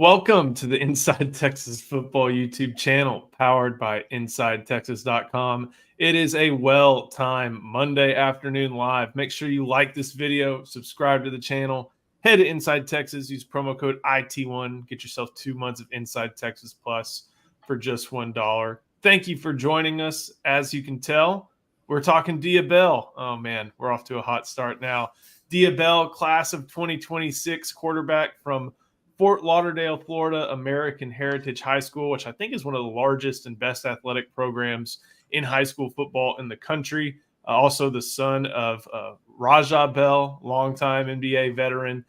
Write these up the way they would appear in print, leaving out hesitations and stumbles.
Welcome to the Inside Texas Football YouTube channel, powered by InsideTexas.com. It is a well-timed Monday afternoon live. Make sure you like this video, subscribe to the channel, head to Inside Texas, use promo code IT1, get yourself 2 months of Inside Texas Plus for just $1. Thank you for joining us. As you can tell, we're talking Dia Bell. Oh man, we're off to a hot start now. Dia Bell, class of 2026, quarterback from Fort Lauderdale, Florida, American Heritage High School, which I think is one of the largest and best athletic programs in high school football in the country. Also the son of Raja Bell, longtime NBA veteran,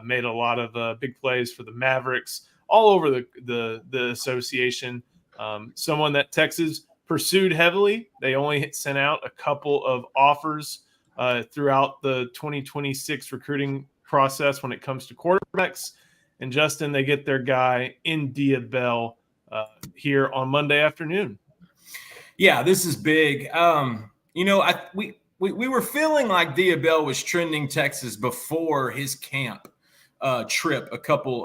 made a lot of big plays for the Mavericks all over the association. Someone that Texas pursued heavily. They only sent out a couple of offers throughout the 2026 recruiting process when it comes to quarterbacks. And Justin, they get their guy in Dia Bell here on Monday afternoon. Yeah, this is big. We were feeling like Dia Bell was trending Texas before his camp trip a couple,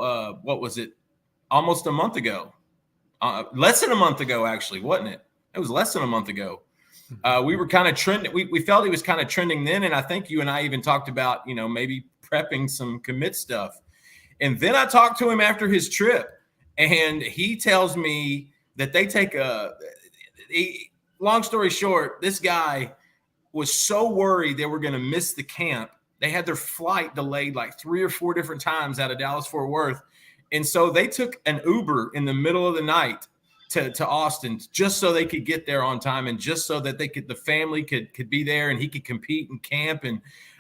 almost a month ago. Less than a month ago, actually, wasn't it? It was less than a month ago. We were kind of trending. We felt he was kind of trending then. And I think you and I even talked about, maybe prepping some commit stuff. And then I talked to him after his trip, and he tells me that they take long story short, this guy was so worried they were going to miss the camp. They had their flight delayed like 3 or 4 different times out of Dallas-Fort Worth. And so they took an Uber in the middle of the night to Austin just so they could get there on time and just so that the family could be there and he could compete and camp. And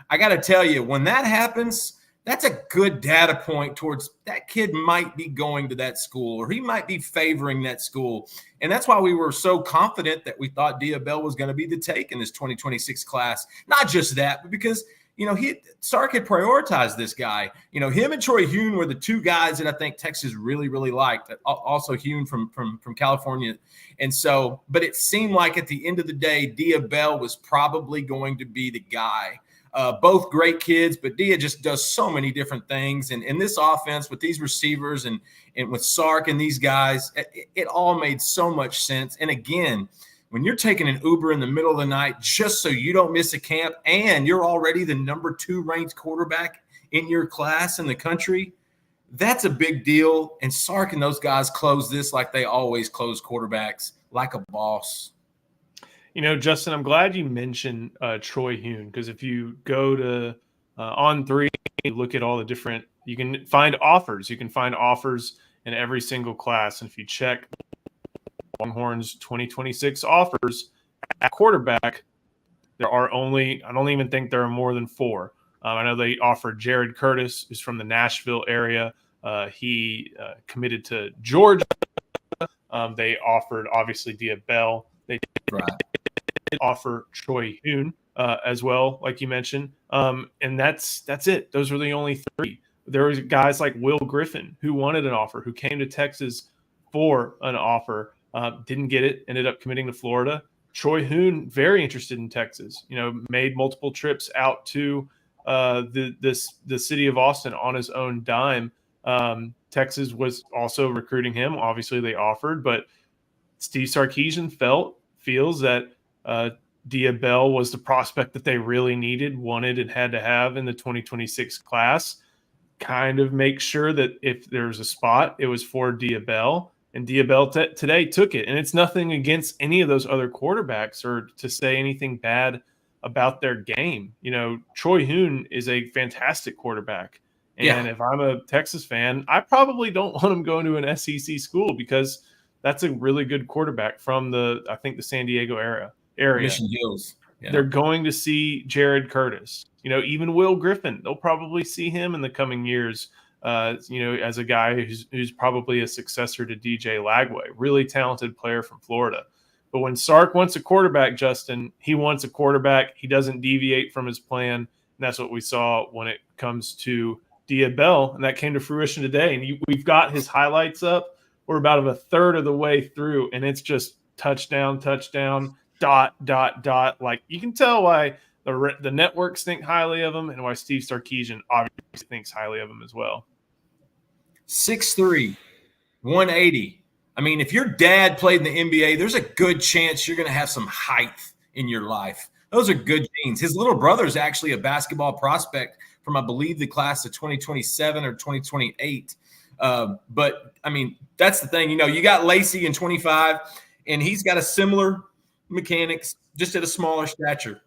I got to tell you, when that happens, that's a good data point towards that kid might be going to that school or he might be favoring that school. And that's why we were so confident that we thought Dia Bell was going to be the take in this 2026 class. Not just that, but because, Sark had prioritized this guy. Him and Troy Hune were the two guys that I think Texas really, really liked. Also Hune from California. And so, but it seemed like at the end of the day, Dia Bell was probably going to be the guy. Both great kids, but Dia just does so many different things. And in this offense with these receivers and with Sark and these guys, it all made so much sense. And again, when you're taking an Uber in the middle of the night just so you don't miss a camp and you're already the number 2 ranked quarterback in your class in the country, that's a big deal. And Sark and those guys close this like they always close quarterbacks, like a boss. Justin, I'm glad you mentioned Troy Hune, because if you go to On3, look at all the different – you can find offers. You can find offers in every single class. And if you check Longhorns 2026 offers at quarterback, there are only – I don't even think there are more than 4. I know they offered Jared Curtis, who's from the Nashville area. He committed to Georgia. They offered, obviously, Dia Bell. They did offer Troy Hune as well, like you mentioned. And that's it. Those were the only 3. There was guys like Will Griffin who wanted an offer, who came to Texas for an offer, didn't get it, ended up committing to Florida. Troy Hune, very interested in Texas, made multiple trips out to the city of Austin on his own dime. Texas was also recruiting him. Obviously, they offered, but Steve Sarkisian feels that Dia Bell was the prospect that they really needed, wanted, and had to have in the 2026 class. Kind of make sure that if there's a spot, it was for Dia Bell. And Dia Bell today took it. And it's nothing against any of those other quarterbacks or to say anything bad about their game. Troy Hune is a fantastic quarterback. And if I'm a Texas fan, I probably don't want him going to an SEC school because that's a really good quarterback from the San Diego area. Mission Hills. Yeah. They're going to see Jared Curtis. Even Will Griffin. They'll probably see him in the coming years. As a guy who's probably a successor to DJ Lagway, really talented player from Florida. But when Sark wants a quarterback, Justin, he wants a quarterback. He doesn't deviate from his plan. And that's what we saw when it comes to Dia Bell. And that came to fruition today. And we've got his highlights up. We're about a third of the way through, and it's just touchdown, dot. Like, you can tell why the networks think highly of him and why Steve Sarkisian obviously thinks highly of him as well. 6'3", 180. I mean, if your dad played in the NBA, there's a good chance you're going to have some height in your life. Those are good genes. His little brother is actually a basketball prospect from, I believe, the class of 2027 or 2028. But, I mean, that's the thing. You got Lacey in 25, and he's got a similar mechanics, just at a smaller stature.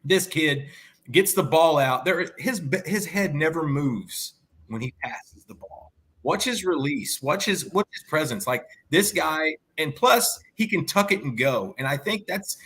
This kid gets the ball out. His head never moves when he passes the ball. Watch his release. Watch his presence. Like this guy, and plus he can tuck it and go. And I think that's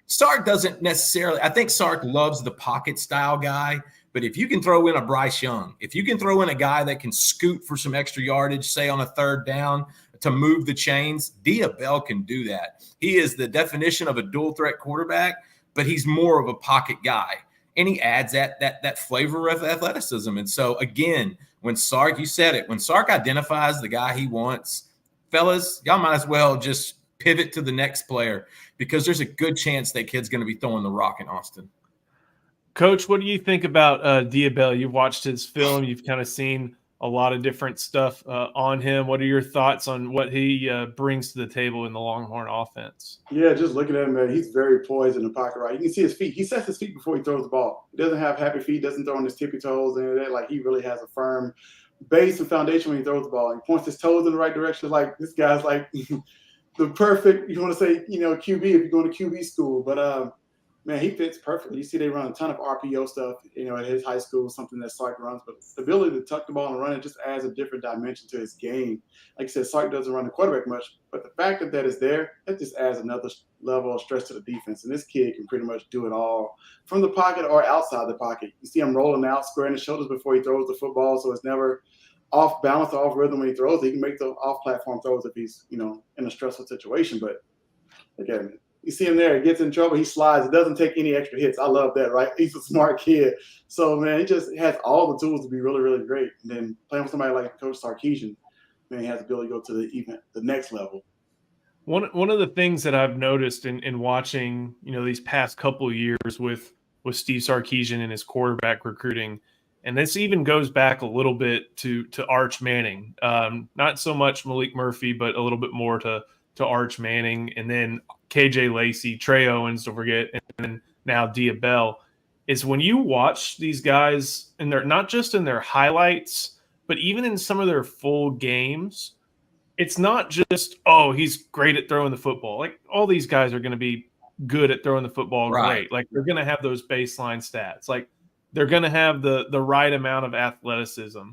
Sark doesn't necessarily. I think Sark loves the pocket style guy. But if you can throw in a Bryce Young, if you can throw in a guy that can scoot for some extra yardage, say on a third down to move the chains, Bell can do that. He is the definition of a dual threat quarterback, but he's more of a pocket guy. And he adds that flavor of athleticism. And so, again, when Sark, you said it, when Sark identifies the guy he wants, fellas, y'all might as well just pivot to the next player because there's a good chance that kid's going to be throwing the rock in Austin. Coach, what do you think about Bell? You've watched his film. You've kind of seen a lot of different stuff on him. What are your thoughts on what he brings to the table in the Longhorn offense? Yeah, just looking at him, man, he's very poised in the pocket, right? You can see his feet. He sets his feet before he throws the ball. He doesn't have happy feet, doesn't throw on his tippy toes and that. Like, he really has a firm base and foundation when he throws the ball. He points his toes in the right direction. Like, this guy's like the perfect, you want to say, QB if you're going to QB school. But, man, he fits perfectly. You see they run a ton of RPO stuff, at his high school, something that Sark runs. But the ability to tuck the ball and run it just adds a different dimension to his game. Like I said, Sark doesn't run the quarterback much, but the fact that is there, that just adds another level of stress to the defense. And this kid can pretty much do it all from the pocket or outside the pocket. You see him rolling out, squaring his shoulders before he throws the football, so it's never off balance or off rhythm when he throws. He can make the off-platform throws if he's, in a stressful situation. But, again, you see him there, he gets in trouble, he slides. It doesn't take any extra hits. I love that, right? He's a smart kid. So, man, he just has all the tools to be really, really great. And then playing with somebody like Coach Sarkisian, man, he has the ability to go to the next level. One of the things that I've noticed in watching, these past couple of years with Steve Sarkisian and his quarterback recruiting, and this even goes back a little bit to Arch Manning. Not so much Malik Murphy, but a little bit more to Arch Manning, and then KJ Lacey, Trey Owens, don't forget, and then now Bell, is when you watch these guys, and they're not just in their highlights, but even in some of their full games, it's not just, he's great at throwing the football. Like, all these guys are going to be good at throwing the football, right. Great. Like, they're going to have those baseline stats. Like, they're going to have the right amount of athleticism.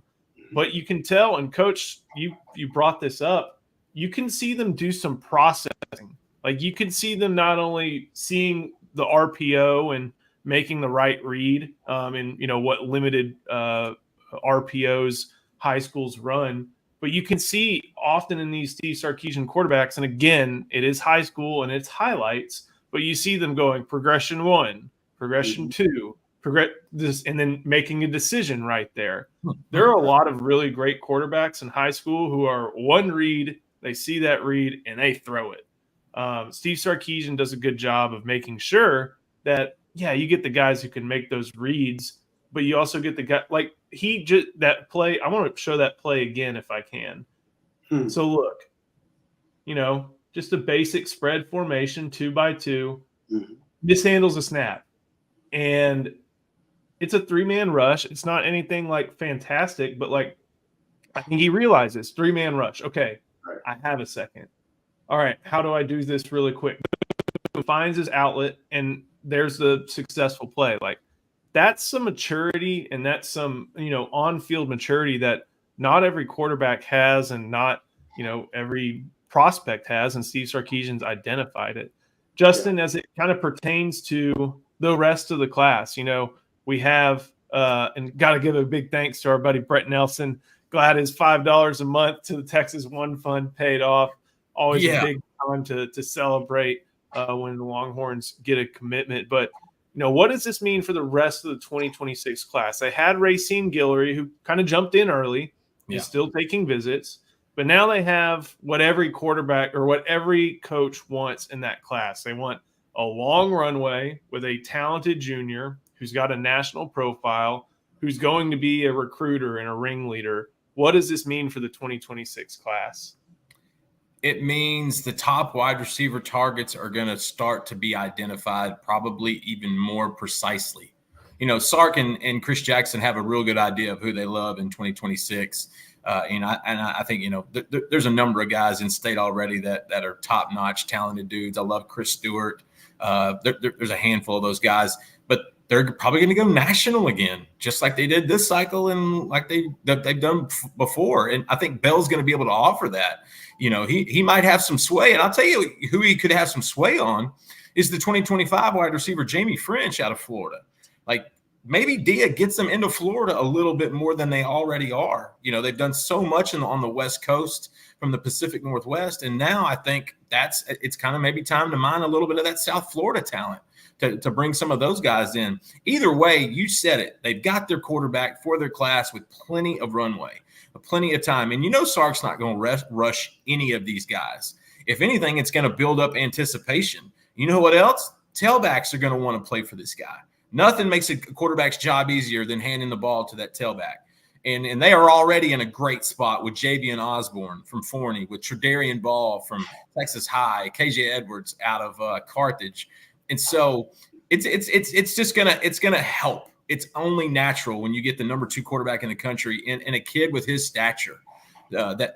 But you can tell, and Coach, you brought this up, you can see them do some processing. Like, you can see them not only seeing the RPO and making the right read in what limited RPOs high schools run, but you can see often in these Steve Sarkisian quarterbacks, and again, it is high school and it's highlights, but you see them going progression 1, progression 2, progress this, and then making a decision right there. There are a lot of really great quarterbacks in high school who are one read, they see that read, and they throw it. Steve Sarkisian does a good job of making sure that, you get the guys who can make those reads, but you also get the guy like that play. I want to show that play again if I can. So look, just a basic spread formation, 2x2, mishandles a snap, and it's a 3-man rush. It's not anything like fantastic, but like, I think he realizes 3-man rush. Okay, right. I have a second. All right, how do I do this really quick? Finds his outlet, and there's the successful play. Like, that's some maturity, and that's some, on-field maturity that not every quarterback has, and not, every prospect has, and Steve Sarkisian's identified it. Justin, as it kind of pertains to the rest of the class, we have, and got to give a big thanks to our buddy Brett Nelson. Glad his $5 a month to the Texas One Fund paid off. Always a big time to celebrate when the Longhorns get a commitment. But, what does this mean for the rest of the 2026 class? They had Racine Guillory, who kind of jumped in early. He's still taking visits. But now they have what every quarterback or what every coach wants in that class. They want a long runway with a talented junior who's got a national profile, who's going to be a recruiter and a ringleader. What does this mean for the 2026 class? It means the top wide receiver targets are going to start to be identified probably even more precisely. Sark and Chris Jackson have a real good idea of who they love in 2026. I think, there's a number of guys in state already that are top-notch, talented dudes. I love Chris Stewart. There's a handful of those guys, but they're probably going to go national again, just like they did this cycle and like they've done before. And I think Bell's going to be able to offer that. He might have some sway. And I'll tell you who he could have some sway on is the 2025 wide receiver, Jamie French out of Florida. Like, maybe Dia gets them into Florida a little bit more than they already are. They've done so much on the West Coast from the Pacific Northwest. And now I think it's kind of maybe time to mine a little bit of that South Florida talent to bring some of those guys in. Either way, you said it. They've got their quarterback for their class with plenty of runway, plenty of time. And Sark's not going to rush any of these guys. If anything, it's going to build up anticipation. You know what else? Tailbacks are going to want to play for this guy. Nothing makes a quarterback's job easier than handing the ball to that tailback. And they are already in a great spot with Javian Osborne from Forney, with Tredarian Ball from Texas High, KJ Edwards out of Carthage. And so it's just gonna help. It's only natural when you get the number 2 quarterback in the country and a kid with his stature. That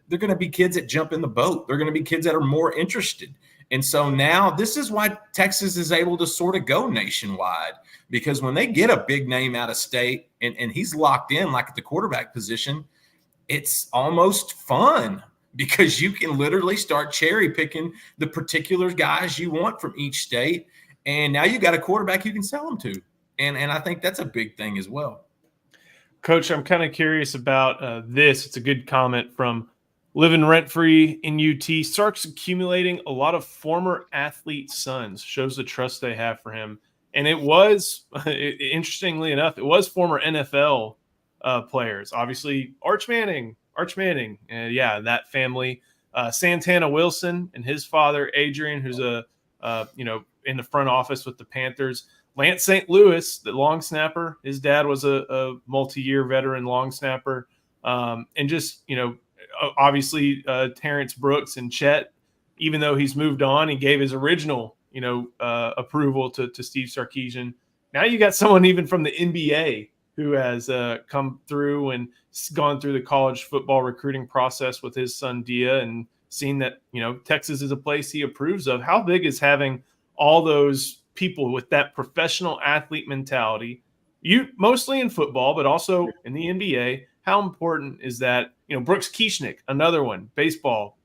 they're going to be kids that jump in the boat. They're going to be kids that are more interested. And so now this is why Texas is able to sort of go nationwide, because when they get a big name out of state and he's locked in like at the quarterback position, it's almost fun because you can literally start cherry picking the particular guys you want from each state. And now you got a quarterback you can sell them to. And I think that's a big thing as well. Coach, I'm kind of curious about this. It's a good comment from living rent-free in UT. Sark's accumulating a lot of former athlete sons, shows the trust they have for him. And it was, interestingly enough, it was former NFL players. Obviously, Arch Manning. And yeah, that family. Santana Wilson and his father, Adrian, who's in the front office with the Panthers. Lance St. Louis, the long snapper. His dad was a multi-year veteran long snapper. And just, obviously Terrence Brooks and Chet, even though he's moved on, he gave his original, approval to Steve Sarkisian. Now you got someone even from the NBA who has come through and gone through the college football recruiting process with his son Dia and seen that, Texas is a place he approves of. How big is having all those people with that professional athlete mentality, you mostly in football, but also in the NBA? How important is that? Brooks Kieschnick, another one,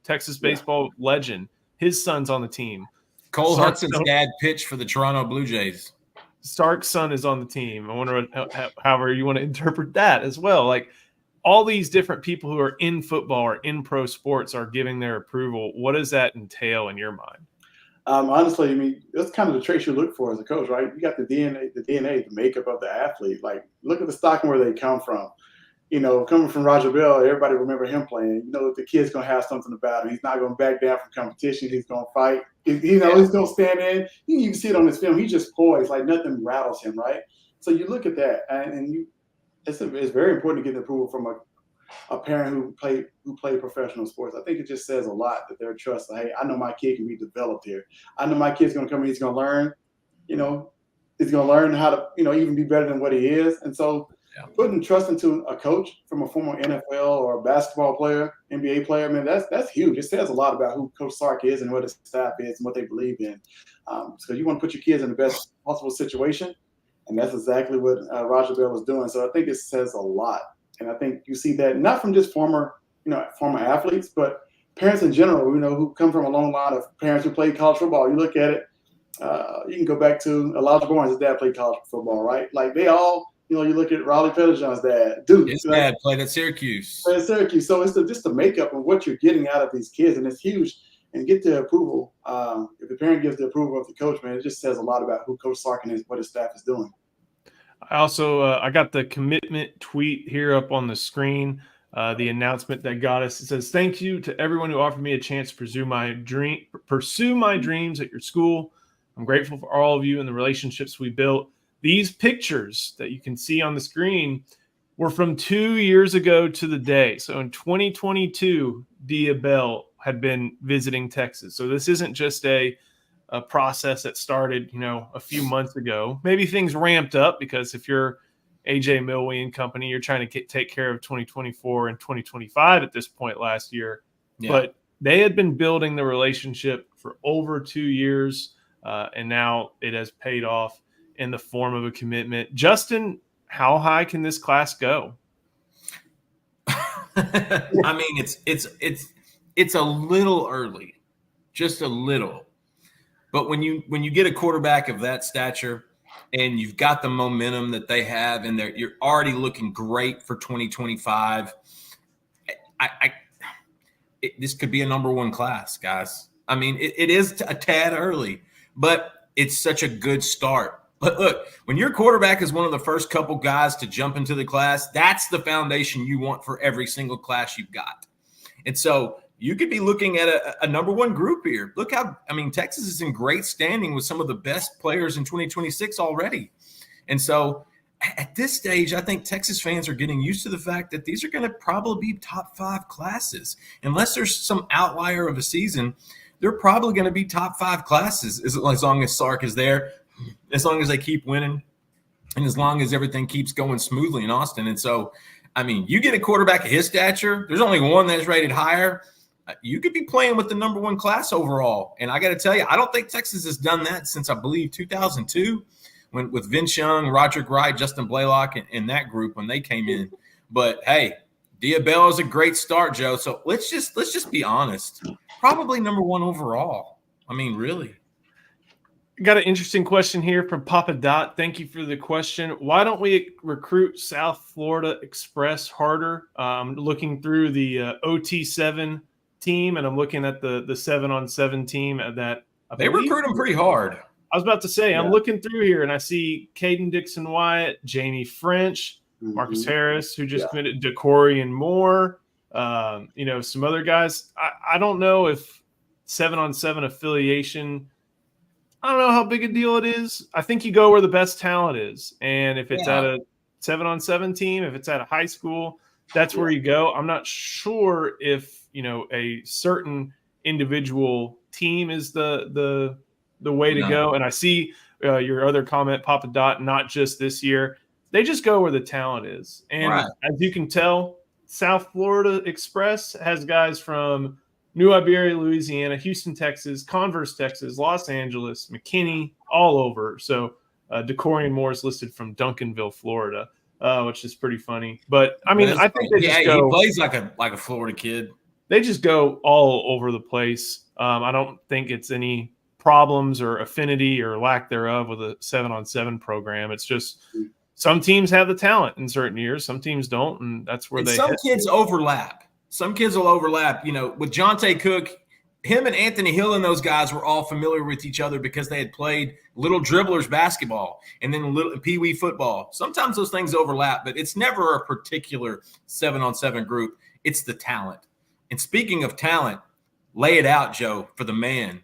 Texas baseball legend. His son's on the team. Cole Hudson's dad pitched for the Toronto Blue Jays. Sark's son is on the team. I wonder however you want to interpret that as well. Like, all these different people who are in football or in pro sports are giving their approval. What does that entail in your mind? Honestly, I mean, that's kind of the traits you look for as a coach, right? You got the DNA, the makeup of the athlete. Like, look at the stock and where they come from. Coming from Roger Bell, everybody remember him playing. The kid's going to have something about him. He's not going to back down from competition. He's going to fight. He's going to stand in. You can see it on his film. He's just poised, like nothing rattles him, right? So you look at that, and it's very important to get approval from a parent who played professional sports. I think it just says a lot that they're trusting. Hey, I know my kid can be developed here. I know my kid's going to come in. He's going to learn. He's going to learn how to even be better than what he is. And so putting trust into a coach from a former NFL or a basketball player, NBA player, man, that's huge. It says a lot about who Coach Sark is and what his staff is and what they believe in. So you want to put your kids in the best possible situation, and that's exactly what Roger Bell was doing. So I think it says a lot. And I think you see that not from just former athletes, but parents in general, who come from a long line of parents who played college football. You look at it, you can go back to Elijah Barnes. His dad played college football, right? Like, they all, you look at Raleigh Pettijohn's dad. Dude, his dad played at Syracuse. So it's just the makeup of what you're getting out of these kids, and it's huge. And get the approval. If the parent gives the approval of the coach, man, it just says a lot about who Coach Sark and what his staff is doing. I also I got the commitment tweet here up on the screen, the announcement that got us. It says, "Thank you to everyone who offered me a chance to pursue my dreams at your school. I'm grateful for all of you and the relationships we built. These pictures that you can see on the screen, were from 2 years ago to the day. So in 2022, Dia Bell had been visiting Texas. So this isn't just a process that started, a few months ago. Maybe things ramped up because if you're AJ Milwee and company, you're trying to take care of 2024 and 2025 at this point last year. Yeah. But they had been building the relationship for over 2 years, and now it has paid off in the form of a commitment. Justin, how high can this class go? I mean, it's a little early, just a little. But when you get a quarterback of that stature and you've got the momentum that they have, and you're already looking great for 2025, this could be a number one class, guys. I mean, it is a tad early, but it's such a good start. But look, when your quarterback is one of the first couple guys to jump into the class, that's the foundation you want for every single class you've got. And so you could be looking at a number one group here. Look Texas is in great standing with some of the best players in 2026 already. And so at this stage, I think Texas fans are getting used to the fact that these are going to probably be top 5 classes. Unless there's some outlier of a season, they're probably going to be top 5 classes as long as Sark is there, as long as they keep winning, and as long as everything keeps going smoothly in Austin. And so, I mean, you get a quarterback of his stature, there's only one that's rated higher. You could be playing with the number one class overall. And I got to tell you, I don't think Texas has done that since, I believe, 2002 with Vince Young, Roderick Wright, Justin Blaylock, and that group when they came in. But, hey, Dia Bell is a great start, Joe. So let's just be honest. Probably number one overall. I mean, really. Got an interesting question here from Papa Dot. Thank you for the question. Why don't we recruit South Florida Express harder? I'm looking through the OT7 team, and I'm looking at the 7-on-7 team that they recruit them pretty hard. I was about to say, I'm looking through here, and I see Caden Dixon-Wyatt, Jamie French, Marcus Harris, who just committed, Decorian Moore, some other guys. I don't know if 7-on-7 affiliation – I don't know how big a deal it is. I think you go where the best talent is. And if it's at a 7-on-7 team, if it's at a high school, that's where you go. I'm not sure if, a certain individual team is the way to go. And I see your other comment, Papa Dot, not just this year. They just go where the talent is. And as you can tell, South Florida Express has guys from New Iberia, Louisiana, Houston, Texas, Converse, Texas, Los Angeles, McKinney, all over. So Decorian Moore is listed from Duncanville, Florida, which is pretty funny. But I mean, I think they just go. He plays like a Florida kid. They just go all over the place. I don't think it's any problems or affinity or lack thereof with a 7-on-7 program. It's just some teams have the talent in certain years, some teams don't, and that's where some kids overlap. Some kids will overlap, with Jonte Cook. Him and Anthony Hill and those guys were all familiar with each other because they had played little dribblers basketball and then little pee-wee football. Sometimes those things overlap, but it's never a particular 7-on-7 group. It's the talent. And speaking of talent, lay it out, Joe, for the man,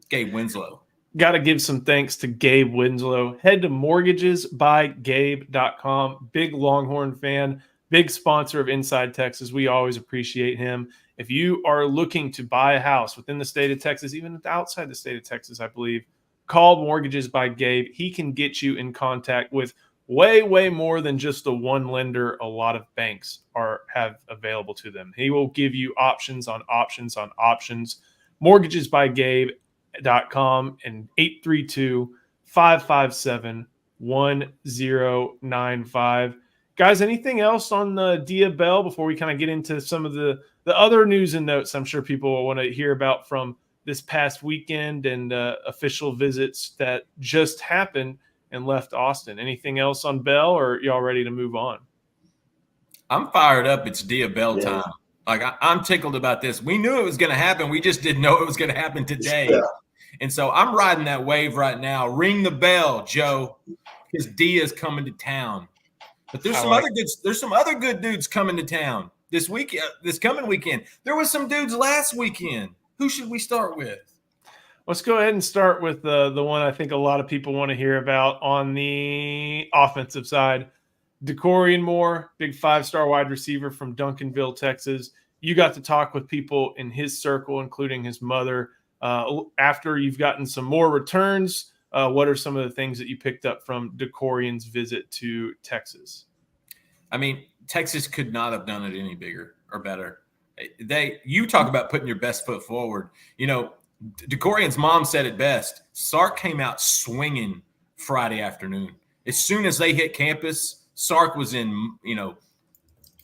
Gabe Winslow. Got to give some thanks to Gabe Winslow. Head to mortgagesbygabe.com. Big Longhorn fan. Big sponsor of Inside Texas. We always appreciate him. If you are looking to buy a house within the state of Texas, even outside the state of Texas, I believe, call Mortgages by Gabe. He can get you in contact with way, way more than just the one lender a lot of banks have available to them. He will give you options on options on options. Mortgagesbygabe.com and 832-557-1095. Guys, anything else on the Dia Bell before we kind of get into some of the other news and notes I'm sure people will want to hear about from this past weekend and official visits that just happened and left Austin? Anything else on Bell, or y'all ready to move on? I'm fired up. It's Dia Bell time. Like, I'm tickled about this. We knew it was going to happen. We just didn't know it was going to happen today. Yeah. And so I'm riding that wave right now. Ring the bell, Joe, because Dia's coming to town. But there's some other good dudes coming to town this coming weekend. There was some dudes last weekend. Who should we start with? Let's go ahead and start with the one I think a lot of people want to hear about on the offensive side. DeCorian Moore, big 5-star wide receiver from Duncanville, Texas. You got to talk with people in his circle, including his mother. After you've gotten some more returns, what are some of the things that you picked up from DeCorian's visit to Texas? I mean, Texas could not have done it any bigger or better. You talk about putting your best foot forward. You know, DeCorian's mom said it best. Sark came out swinging Friday afternoon. As soon as they hit campus, Sark was in,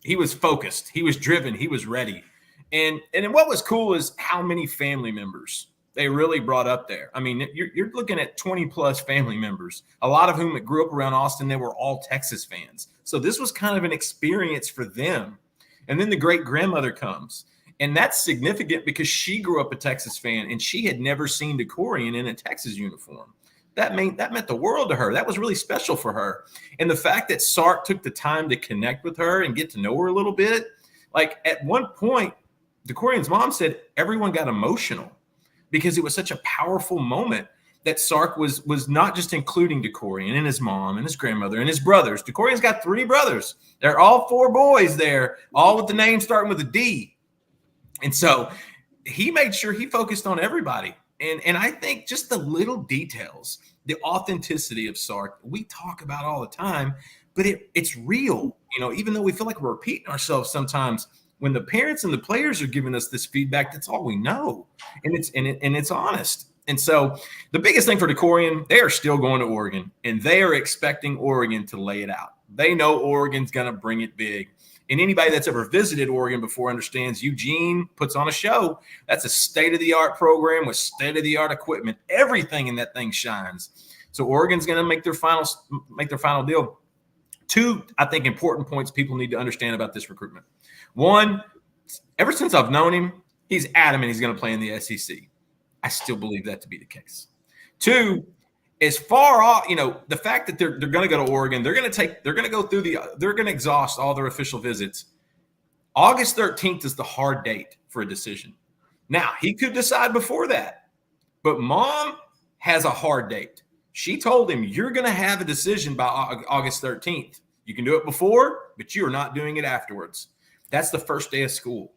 he was focused. He was driven. He was ready. And what was cool is how many family members they really brought up there. I mean, you're looking at 20-plus family members, a lot of whom that grew up around Austin. They were all Texas fans. So this was kind of an experience for them. And then the great-grandmother comes. And that's significant because she grew up a Texas fan, and she had never seen DeCorian in a Texas uniform. That meant the world to her. That was really special for her. And the fact that Sark took the time to connect with her and get to know her a little bit, like at one point, DeCorian's mom said everyone got emotional because it was such a powerful moment that Sark was not just including DeCorian and his mom and his grandmother and his brothers. DeCorian's got 3 brothers. They're all 4 boys there, all with the name starting with a D. And so he made sure he focused on everybody. And I think just the little details, the authenticity of Sark, we talk about all the time, but it's real. Even though we feel like we're repeating ourselves sometimes, when the parents and the players are giving us this feedback, that's all we know. And it's honest. And so the biggest thing for DeCorian, they are still going to Oregon, and they are expecting Oregon to lay it out. They know Oregon's going to bring it big. And anybody that's ever visited Oregon before understands Eugene puts on a show. That's a state-of-the-art program with state-of-the-art equipment. Everything in that thing shines. So Oregon's going to make their final deal. 2, I think, important points people need to understand about this recruitment. 1, ever since I've known him, he's adamant he's going to play in the SEC. I still believe that to be the case. 2, as far off, the fact that they're going to go to Oregon, they're going to exhaust all their official visits. August 13th is the hard date for a decision. Now, he could decide before that, but mom has a hard date. She told him, you're going to have a decision by August 13th. You can do it before, but you are not doing it afterwards. That's the first day of school.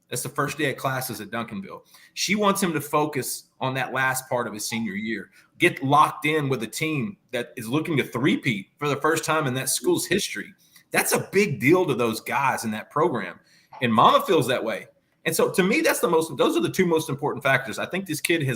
That's the first day of classes at Duncanville. She wants him to focus on that last part of his senior year, get locked in with a team that is looking to three-peat for the first time in that school's history. That's a big deal to those guys in that program. And mama feels that way. And so to me, those are the 2 most important factors. I think this kid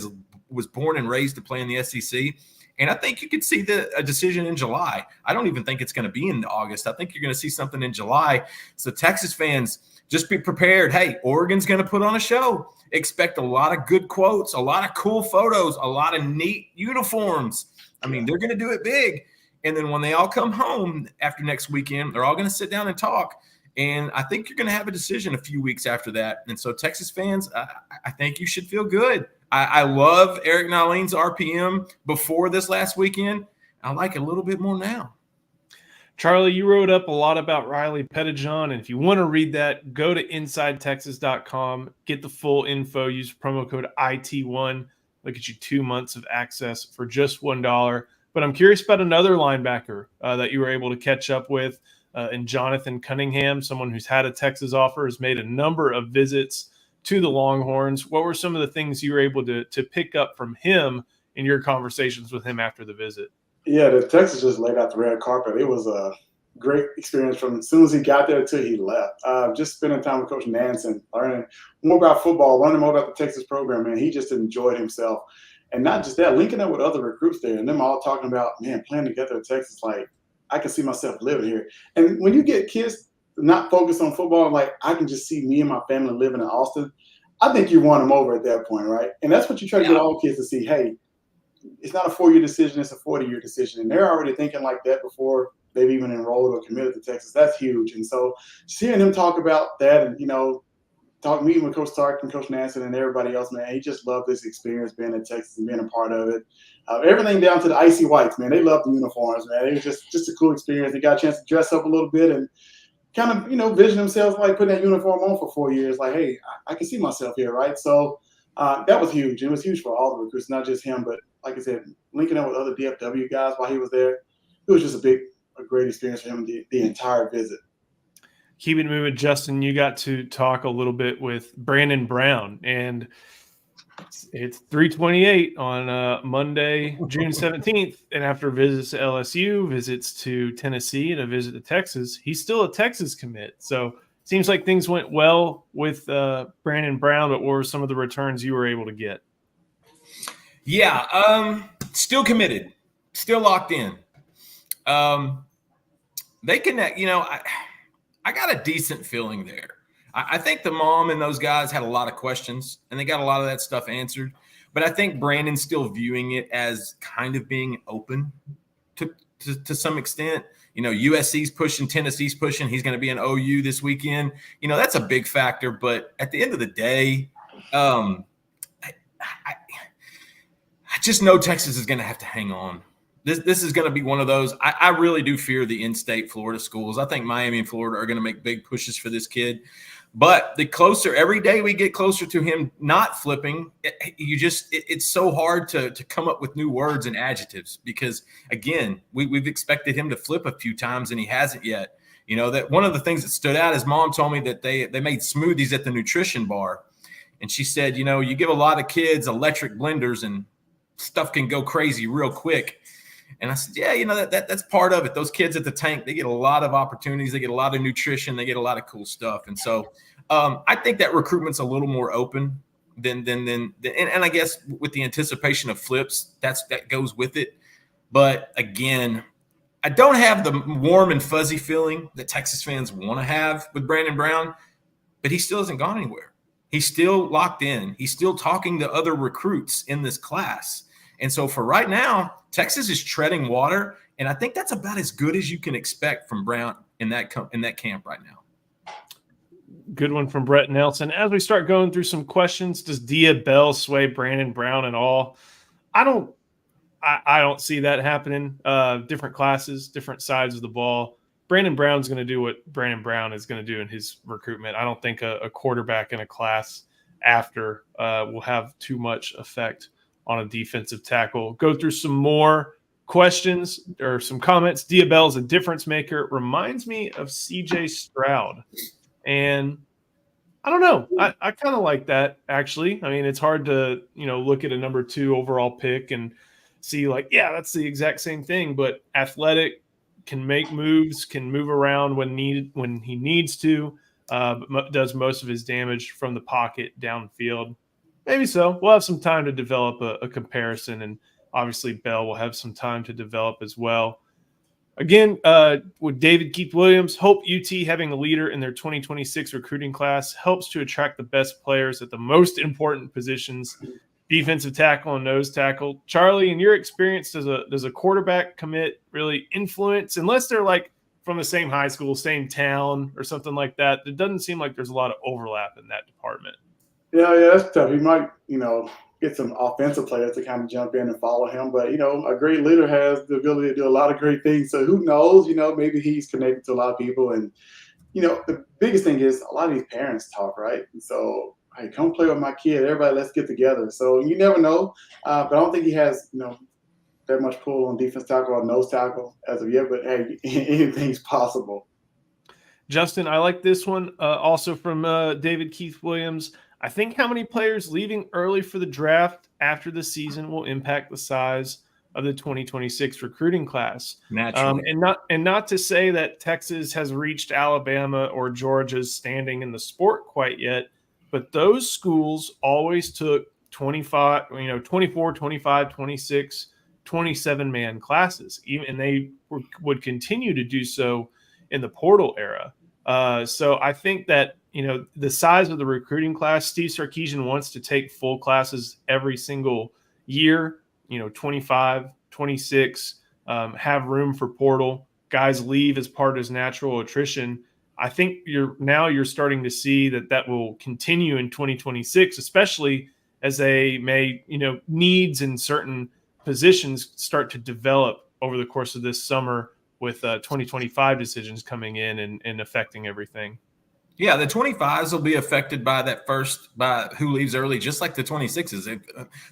was born and raised to play in the SEC. And I think you could see a decision in July. I don't even think it's going to be in August. I think you're going to see something in July. So Texas fans, just be prepared. Hey, Oregon's going to put on a show. Expect a lot of good quotes, a lot of cool photos, a lot of neat uniforms. I mean, they're going to do it big. And then when they all come home after next weekend, they're all going to sit down and talk. And I think you're going to have a decision a few weeks after that. And so Texas fans, I think you should feel good. I love Eric Naline's RPM before this last weekend. I like it a little bit more now. Charlie, you wrote up a lot about Riley Pettijohn, and if you want to read that, go to InsideTexas.com, get the full info, use promo code IT1, look at you 2 months of access for just $1. But I'm curious about another linebacker that you were able to catch up with, and Jonathan Cunningham, someone who's had a Texas offer, has made a number of visits to the Longhorns. What were some of the things you were able to pick up from him in your conversations with him after the visit? Yeah, the Texas just laid out the red carpet. It was a great experience from as soon as he got there until he left. Just spending time with Coach Nansen, learning more about football, learning more about the Texas program, man. He just enjoyed himself. And not just that, linking up with other recruits there and them all talking about, man, playing together at Texas, like, I can see myself living here. And when you get kids not focused on football, like, I can just see me and my family living in Austin, I think you won them over at that point, right? And that's what you try to get all kids to see. Hey, it's not a 4-year decision, it's a 40-year decision. And they're already thinking like that before they've even enrolled or committed to Texas. That's huge. And so just hearing him talk about that and, meeting with Coach Stark and Coach Nansen and everybody else, man, he just loved this experience being in Texas and being a part of it. Everything down to the icy whites, man. They loved the uniforms, man. It was just a cool experience. They got a chance to dress up a little bit and kind of, vision themselves like putting that uniform on for 4 years. Like, hey, I can see myself here, right? So that was huge. It was huge for all the recruits, not just him, but like I said, linking up with other DFW guys while he was there. It was just a a great experience for him the entire visit. Keep it moving, Justin. You got to talk a little bit with Brandon Brown, and it's 3:28 on Monday, June 17th. And after visits to LSU, visits to Tennessee, and a visit to Texas, he's still a Texas commit. So seems like things went well with Brandon Brown, but what were some of the returns you were able to get? Yeah, still committed, still locked in. They connect, I got a decent feeling there. I think the mom and those guys had a lot of questions, and they got a lot of that stuff answered. But I think Brandon's still viewing it as kind of being open to some extent. USC's pushing, Tennessee's pushing. He's going to be in OU this weekend. That's a big factor. But at the end of the day, I just know Texas is going to have to hang on. This is going to be one of those. I really do fear the in-state Florida schools. I think Miami and Florida are going to make big pushes for this kid. But the closer every day we get closer to him not flipping, it's so hard to come up with new words and adjectives because, again, we've expected him to flip a few times and he hasn't yet. That one of the things that stood out, his mom told me that they made smoothies at the nutrition bar. And she said, you give a lot of kids electric blenders and stuff can go crazy real quick. And I said, yeah, that's part of it. Those kids at the tank, they get a lot of opportunities. They get a lot of nutrition. They get a lot of cool stuff. And so I think that recruitment's a little more open than and I guess with the anticipation of flips, that goes with it. But again, I don't have the warm and fuzzy feeling that Texas fans want to have with Brandon Brown, but he still hasn't gone anywhere. He's still locked in. He's still talking to other recruits in this class. And so for right now, Texas is treading water, and I think that's about as good as you can expect from Brown in that camp right now. Good one from Brett Nelson. As we start going through some questions, does Dia Bell sway Brandon Brown at all? I don't see that happening. Different classes, different sides of the ball. Brandon Brown's going to do what Brandon Brown is going to do in his recruitment. I don't think a quarterback in a class after will have too much effect on a defensive tackle. Go through some more questions or some comments. Dia Bell's a difference maker. Reminds me of CJ Stroud. And I don't know. I kind of like that, actually. I mean, it's hard to, look at a number 2 overall pick and see that's the exact same thing, but athletic, can make moves, can move around when he needs to, but does most of his damage from the pocket downfield. Maybe so. We'll have some time to develop a comparison, and obviously Bell will have some time to develop as well. Again, with David Keith Williams, hope UT having a leader in their 2026 recruiting class helps to attract the best players at the most important positions, defensive tackle and nose tackle. Charlie, in your experience, does a quarterback commit really influence, unless they're from the same high school, same town, or something like that? It doesn't seem like there's a lot of overlap in that department. Yeah, that's tough. He might, get some offensive players to kind of jump in and follow him. But, a great leader has the ability to do a lot of great things. So who knows, maybe he's connected to a lot of people. And, the biggest thing is a lot of these parents talk, right? And so, hey, come play with my kid. Everybody, let's get together. So you never know. But I don't think he has, that much pull on defense tackle or nose tackle as of yet. But, hey, anything's possible. Justin, I like this one. Also from David Keith Williams. I think how many players leaving early for the draft after the season will impact the size of the 2026 recruiting class. Naturally. And not to say that Texas has reached Alabama or Georgia's standing in the sport quite yet, but those schools always took 24, 25, 26, 27-man classes, and they would continue to do so in the portal era. So I think that, the size of the recruiting class, Steve Sarkisian wants to take full classes every single year, 25, 26, have room for portal. Guys leave as part of his natural attrition. I think you're starting to see that will continue in 2026, especially as they may, needs in certain positions start to develop over the course of this summer with 2025 decisions coming in and affecting everything. Yeah, the 25s will be affected by by who leaves early, just like the 26s.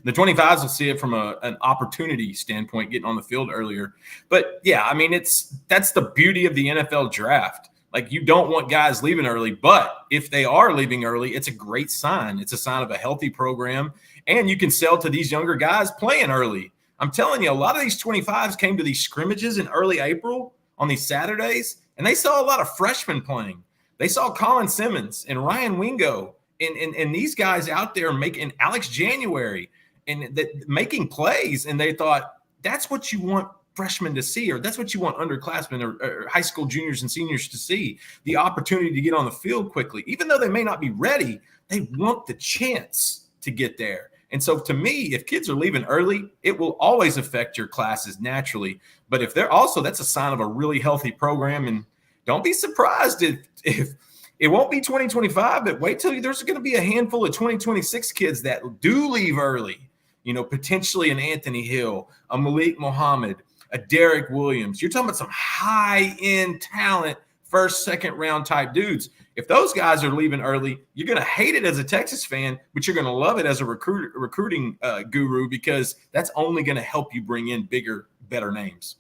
The 25s will see it from an opportunity standpoint, getting on the field earlier. But yeah, I mean, that's the beauty of the NFL draft. Like, you don't want guys leaving early, but if they are leaving early, it's a great sign. It's a sign of a healthy program, and you can sell to these younger guys playing early. I'm telling you, a lot of these 25s came to these scrimmages in early April on these Saturdays, and they saw a lot of freshmen playing. They saw Colin Simmons and Ryan Wingo and these guys out there making Alex January and making plays. And they thought, that's what you want freshmen to see, or that's what you want underclassmen or high school juniors and seniors to see, the opportunity to get on the field quickly. Even though they may not be ready, they want the chance to get there. And so to me, if kids are leaving early, it will always affect your classes naturally. But if they're also, that's a sign of a really healthy program. And don't be surprised if it won't be 2025, but wait till there's going to be a handful of 2026 kids that do leave early, potentially an Anthony Hill, a Malik Muhammad, a Derek Williams. You're talking about some high-end talent, first, second round type dudes. If those guys are leaving early, you're going to hate it as a Texas fan, but you're going to love it as a recruiting guru, because that's only going to help you bring in bigger, better names.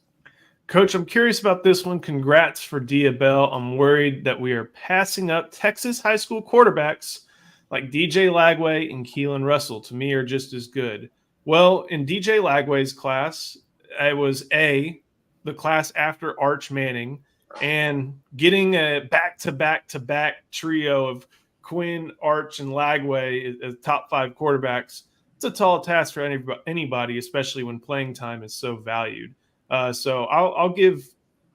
Coach, I'm curious about this one. Congrats for Dia Bell. I'm worried that we are passing up Texas high school quarterbacks like DJ Lagway and Keelan Russell. To me, are just as good. Well, in DJ Lagway's class, it was the class after Arch Manning, and getting a back-to-back trio of Quinn, Arch, and Lagway as top 5 quarterbacks. It's a tall task for anybody, especially when playing time is so valued. So I'll give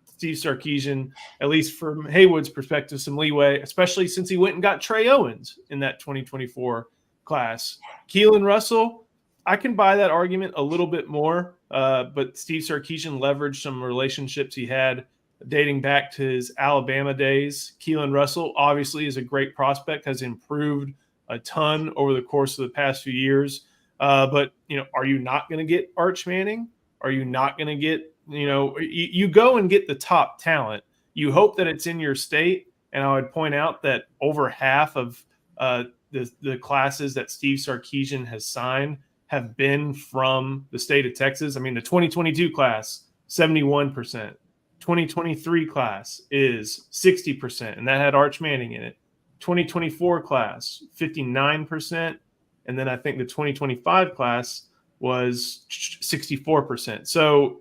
Steve Sarkisian, at least from Haywood's perspective, some leeway, especially since he went and got Trey Owens in that 2024 class. Keelan Russell, I can buy that argument a little bit more, but Steve Sarkisian leveraged some relationships he had dating back to his Alabama days. Keelan Russell obviously is a great prospect, has improved a ton over the course of the past few years. But, are you not going to get Arch Manning? Are you not going to get, you go and get the top talent. You hope that it's in your state. And I would point out that over half of the classes that Steve Sarkisian has signed have been from the state of Texas. I mean, the 2022 class, 71%. 2023 class is 60%, and that had Arch Manning in it. 2024 class, 59%. And then I think the 2025 class was 64%. So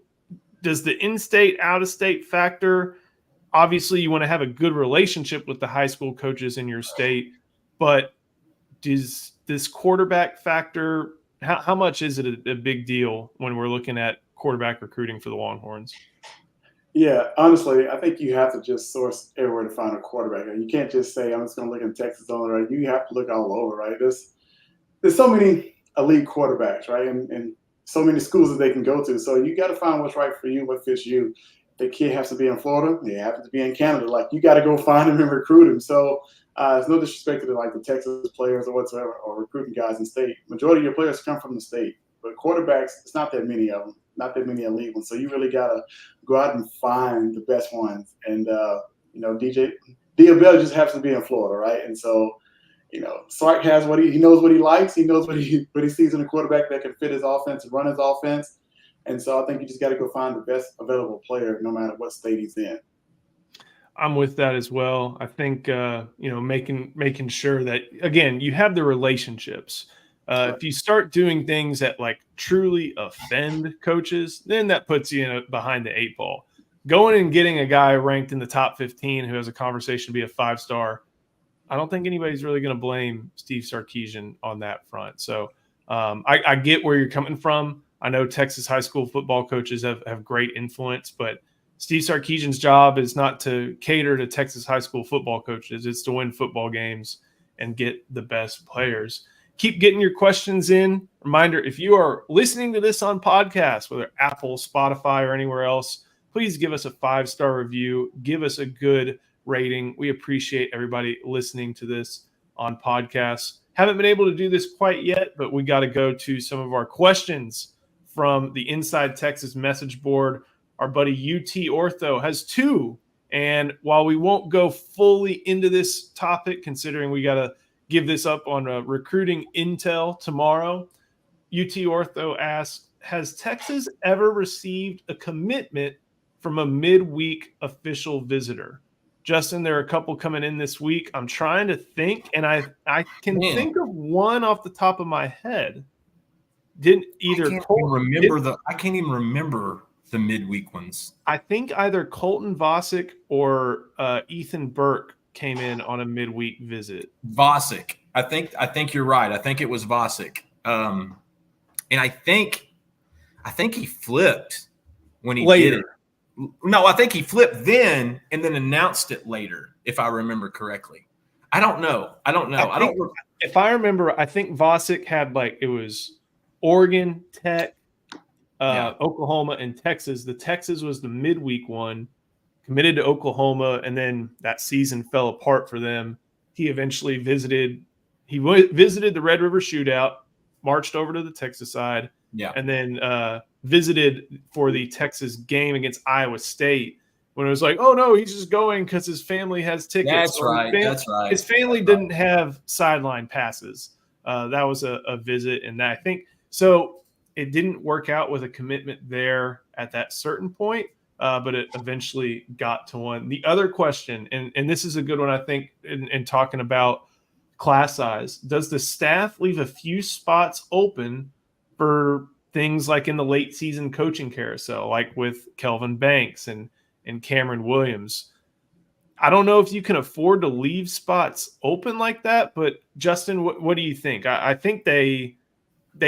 does the in-state, out-of-state factor? Obviously, you want to have a good relationship with the high school coaches in your state, but does this quarterback factor, how much is it a big deal when we're looking at quarterback recruiting for the Longhorns? Yeah, honestly, I think you have to just source everywhere to find a quarterback. You can't just say, I'm just going to look in Texas only, right? You have to look all over, right? There's so many elite quarterbacks, right? And so many schools that they can go to. So you got to find what's right for you, what fits you. The kid has to be in Florida. They happen to be in Canada. Like, you got to go find him and recruit him. So it's no disrespect to like the Texas players or whatsoever, or recruiting guys in state. Majority of your players come from the state. But quarterbacks, it's not that many of them, not that many elite ones. So you really got to go out and find the best ones. And, Dia Bell just happens to be in Florida, right? And so, Sark has he knows what he likes. He knows what he sees in a quarterback that can fit his offense and run his offense. And so I think you just got to go find the best available player, no matter what state he's in. I'm with that as well. I think, making sure that, again, you have the relationships. If you start doing things that like truly offend coaches, then that puts you behind the 8 ball. Going and getting a guy ranked in the top 15 who has a conversation to be a 5-star, I don't think anybody's really going to blame Steve Sarkisian on that front. So I get where you're coming from. I know Texas high school football coaches have great influence, but Steve Sarkisian's job is not to cater to Texas high school football coaches. It's to win football games and get the best players. Keep getting your questions in. Reminder, if you are listening to this on podcast, whether Apple, Spotify, or anywhere else, please give us a 5-star review. Give us a good rating. We appreciate everybody listening to this on podcasts. Haven't been able to do this quite yet, but we got to go to some of our questions from the Inside Texas message board. Our buddy UT Ortho has 2 And while we won't go fully into this topic, considering we got to give this up on recruiting intel tomorrow, UT Ortho asks, has Texas ever received a commitment from a midweek official visitor? Justin, there are a couple coming in this week. I'm trying to think, and I can think of one off the top of my head. Didn't either I can't even remember the midweek ones. I think either Colton Vosick or Ethan Burke came in on a midweek visit. Vosick. I think you're right. I think it was Vosick. And I think he flipped when he did it. No, I think he flipped then and then announced it later, if I remember correctly. I don't know. If I remember, I think Vosick had it was Oregon, Tech, Oklahoma, and Texas. The Texas was the midweek one, committed to Oklahoma, and then that season fell apart for them. He eventually visited the Red River Shootout, marched over to the Texas side, and then visited for the Texas game against Iowa State, when it was like, oh no, he's just going because his family has tickets. That's right. His family didn't have sideline passes. That was a visit, and I think so. It didn't work out with a commitment there at that certain point, but it eventually got to one. The other question, and this is a good one, I think, in talking about class size, does the staff leave a few spots open for things like in the late season coaching carousel, like with Kelvin Banks and Cameron Williams? I don't know if you can afford to leave spots open like that, but Justin, what do you think? I think they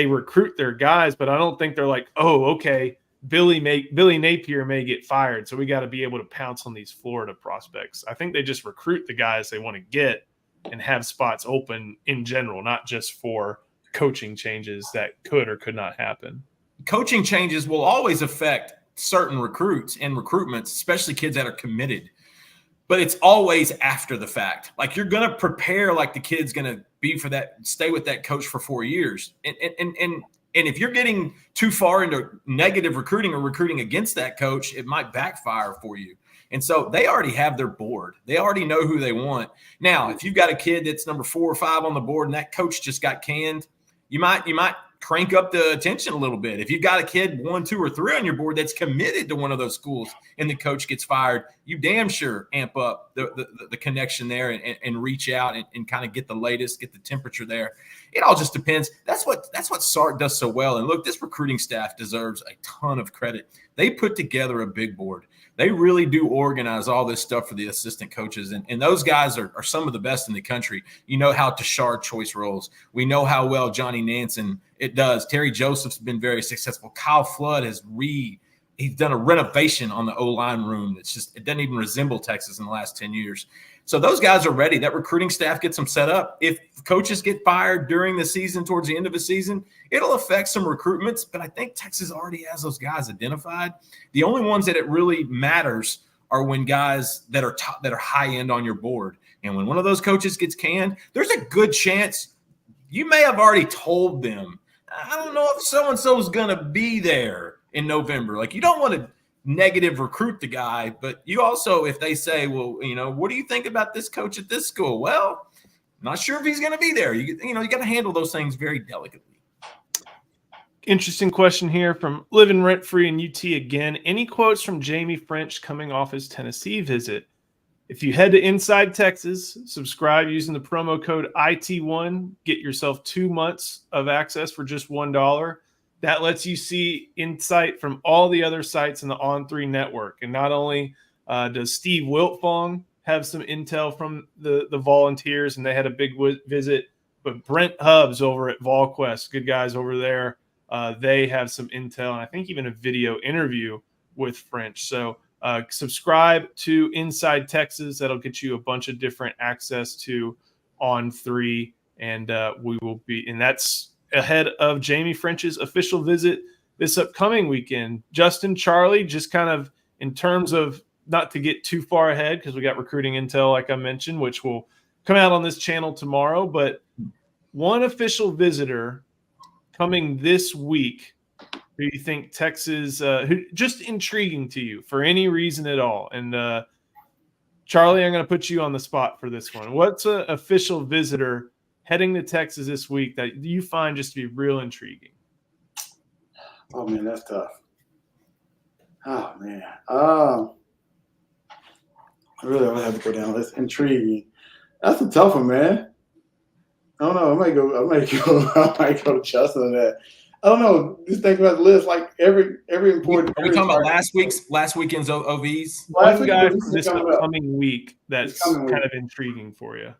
recruit their guys, but I don't think they're like, oh, okay, Billy Napier may get fired, so we got to be able to pounce on these Florida prospects. I think they just recruit the guys they want to get and have spots open in general, not just for coaching changes that could or could not happen. Coaching changes will always affect certain recruits and recruitments, especially kids that are committed. But it's always after the fact. Like, you're going to prepare like the kid's going to be for that, stay with that coach for 4 years. And if you're getting too far into negative recruiting or recruiting against that coach, it might backfire for you. And so they already have their board. They already know who they want. Now, if you've got a kid that's number 4 or 5 on the board and that coach just got canned, you might crank up the attention a little bit. If you've got a kid 1, 2, or 3 on your board that's committed to one of those schools and the coach gets fired, you damn sure amp up the connection there and reach out and kind of get the latest, get the temperature there. It all just depends. That's what Sark does so well. And look, this recruiting staff deserves a ton of credit. They put together a big board. They really do organize all this stuff for the assistant coaches. And those guys are some of the best in the country. You know how Tashard choice rolls. We know how well Johnny Nansen it does. Terry Joseph's been very successful. Kyle Flood he's done a renovation on the O-line room. It doesn't even resemble Texas in the last 10 years. So those guys are ready. That recruiting staff gets them set up. If coaches get fired during the season, towards the end of the season, it'll affect some recruitments, but I think Texas already has those guys identified. The only ones that it really matters are when guys that are that are high end on your board. And when one of those coaches gets canned, there's a good chance you may have already told them, I don't know if so-and-so is going to be there in November. Like, you don't want to negative recruit the guy, but you also, if they say, well, what do you think about this coach at this school? Well, not sure if he's going to be there. You got to handle those things very delicately. Interesting question here from Living Rent Free in UT again. Any quotes from Jamie French coming off his Tennessee visit? If you head to Inside Texas, subscribe using the promo code IT1, get yourself 2 months of access for just $1. That lets you see insight from all the other sites in the On3 network. And not only does Steve Wiltfong have some intel from the volunteers, and they had a big visit, but Brent Hubbs over at VolQuest, good guys over there, they have some intel, and I think even a video interview with French. So subscribe to Inside Texas. That'll get you a bunch of different access to On3, and we will be – and that's – ahead of Jamie French's official visit this upcoming weekend. Justin, Charlie, just kind of in terms of not to get too far ahead because we got recruiting intel, like I mentioned, which will come out on this channel tomorrow. But one official visitor coming this week who you think Texas, who just intriguing to you for any reason at all. And Charlie, I'm going to put you on the spot for this one. What's an official visitor heading to Texas this week that you find just to be real intriguing? Oh, man, that's tough. Oh, man. I really don't have to go down this. Intriguing. That's a tough one, man. I don't know. I might go to Justin on that. I don't know. Just think about the list. Like every important. Are we talking about last weekend's OVs? One guy from this upcoming week that's kind of intriguing for you.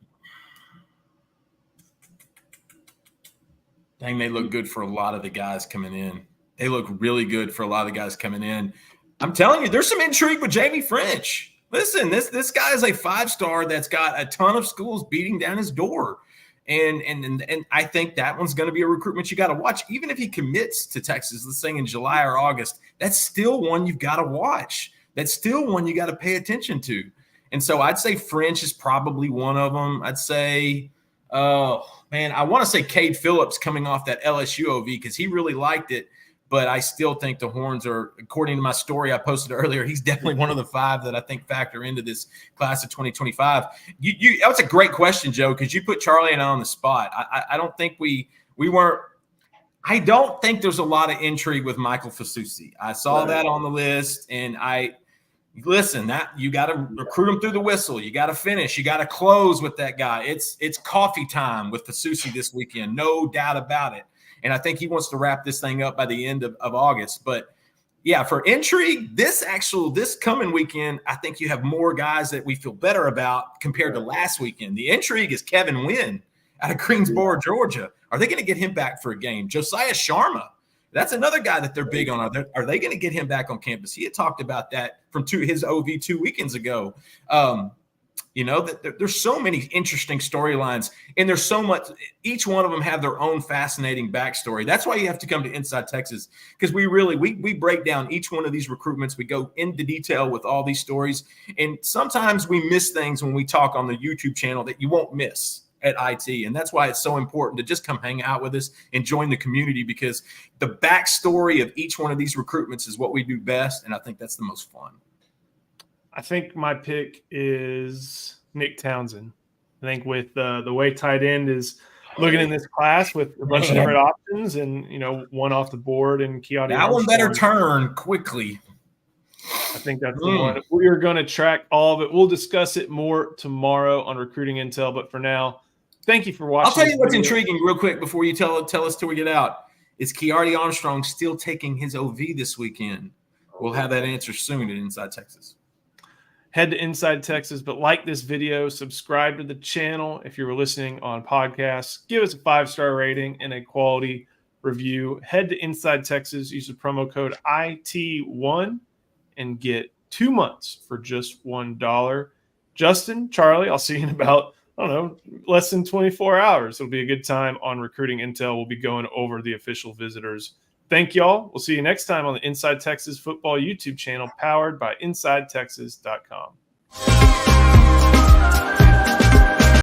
Dang, they look good for a lot of the guys coming in. They look really good for a lot of the guys coming in. I'm telling you, there's some intrigue with Jamie French. Listen, this guy is a 5-star that's got a ton of schools beating down his door. And I think that one's going to be a recruitment you got to watch. Even if he commits to Texas, let's say in July or August, that's still one you've got to watch. That's still one you got to pay attention to. And so I'd say French is probably one of them. I'd say, oh, man, I want to say Cade Phillips coming off that LSU OV because he really liked it. But I still think the Horns are, according to my story I posted earlier, he's definitely one of the 5 that I think factor into this class of 2025. That was a great question, Joe, because you put Charlie and I on the spot. I don't think we weren't. I don't think there's a lot of intrigue with Michael Fasusi. I saw that on the list, and listen, that you got to recruit him through the whistle. You got to finish. You got to close with that guy. It's coffee time with Fasusi this weekend, no doubt about it. And I think he wants to wrap this thing up by the end of August. But, yeah, for intrigue, this coming weekend, I think you have more guys that we feel better about compared to last weekend. The intrigue is Kevin Wynn out of Greensboro, Georgia. Are they going to get him back for a game? Josiah Sharma, that's another guy that they're big on. Are they going to get him back on campus? He had talked about that from his OV 2 weekends ago. There's so many interesting storylines, and there's so much. Each one of them have their own fascinating backstory. That's why you have to come to Inside Texas, because we break down each one of these recruitments. We go into detail with all these stories, and sometimes we miss things when we talk on the YouTube channel that you won't miss at IT. And that's why it's so important to just come hang out with us and join the community, because the backstory of each one of these recruitments is what we do best, and I think that's the most fun. I think my pick is Nick Townsend. I think with the way tight end is looking in this class with a bunch of different options, and one off the board, and Keone that one better turn quickly. I think that's the one. We're going to track all of it. We'll discuss it more tomorrow on Recruiting Intel. But for now, thank you for watching. I'll tell you what's intriguing real quick before you tell us till we get out. Is Kearty Armstrong still taking his OV this weekend? We'll have that answer soon at Inside Texas. Head to Inside Texas, but like this video, subscribe to the channel. If you're listening on podcasts, give us a 5-star rating and a quality review. Head to Inside Texas, use the promo code IT1 and get 2 months for just $1. Justin, Charlie, I'll see you in about, less than 24 hours. It'll be a good time on Recruiting Intel. We'll be going over the official visitors. Thank y'all. We'll see you next time on the Inside Texas Football YouTube channel, powered by InsideTexas.com.